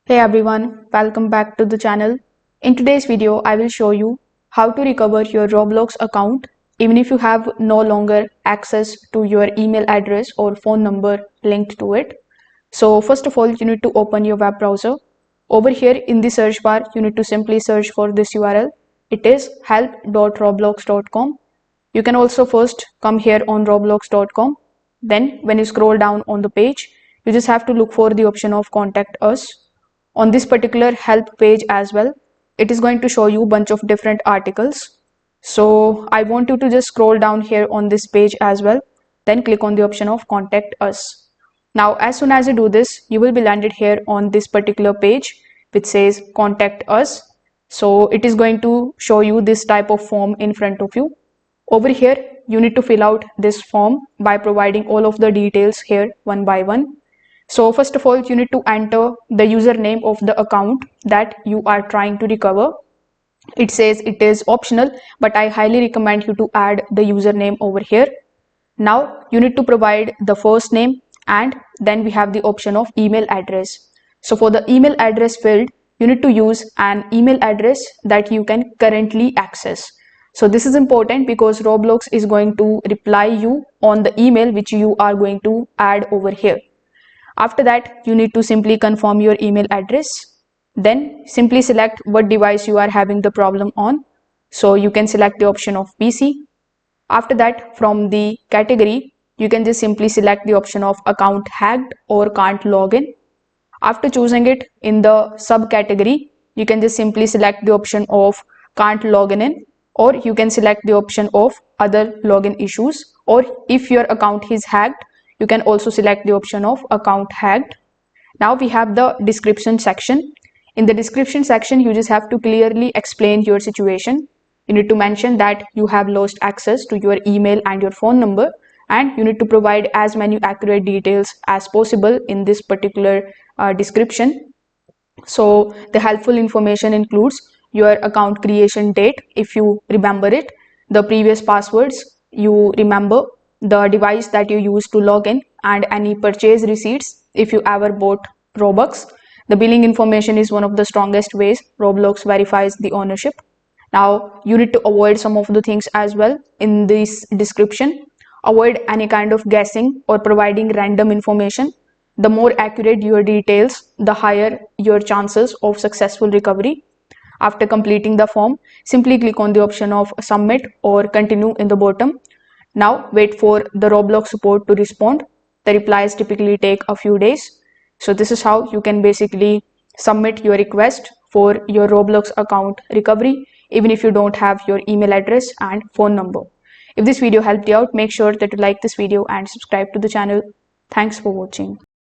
Hey everyone, welcome back to the channel. In today's video, I will show you how to recover your Roblox account even if you have no longer access to your email address or phone number linked to it. So first of all, you need to open your web browser. Over here in the search bar, you need to simply search for this URL. It is help.roblox.com. You can also first come here on roblox.com. Then when you scroll down on the page, you just have to look for the option of contact us. On this particular help page as well, it is going to show you a bunch of different articles. So I want you to just scroll down here on this page as well, then click on the option of contact us. Now as soon as you do this, you will be landed here on this particular page which says contact us. So it is going to show you this type of form in front of you. Over here you need to fill out this form by providing all of the details here one by one. So first of all, you need to enter the username of the account that you are trying to recover. It says it is optional, but I highly recommend you to add the username over here. Now you need to provide the first name, and then we have the option of email address. So for the email address field, you need to use an email address that you can currently access. So this is important because Roblox is going to reply you on the email which you are going to add over here. After that, you need to simply confirm your email address. Then simply select what device you are having the problem on. So you can select the option of PC. After that, from the category, you can just simply select the option of account hacked or can't log in. After choosing it in the subcategory, you can just simply select the option of can't log in, or you can select the option of other login issues, or if your account is hacked, you can also select the option of account hacked. Now we have the description section. In the description section, you just have to clearly explain your situation. You need to mention that you have lost access to your email and your phone number, and you need to provide as many accurate details as possible in this particular description. So the helpful information includes your account creation date, if you remember it, the previous passwords you remember, the device that you use to log in, and any purchase receipts if you ever bought Robux. The billing information is one of the strongest ways Roblox verifies the ownership. Now you need to avoid some of the things as well in this description. Avoid any kind of guessing or providing random information. The more accurate your details, the higher your chances of successful recovery. After completing the form, simply click on the option of submit or continue in the bottom. Now wait for the Roblox support to respond. The replies typically take a few days. So this is how you can basically submit your request for your Roblox account recovery, even if you don't have your email address and phone number. If this video helped you out, make sure that you like this video and subscribe to the channel. Thanks for watching.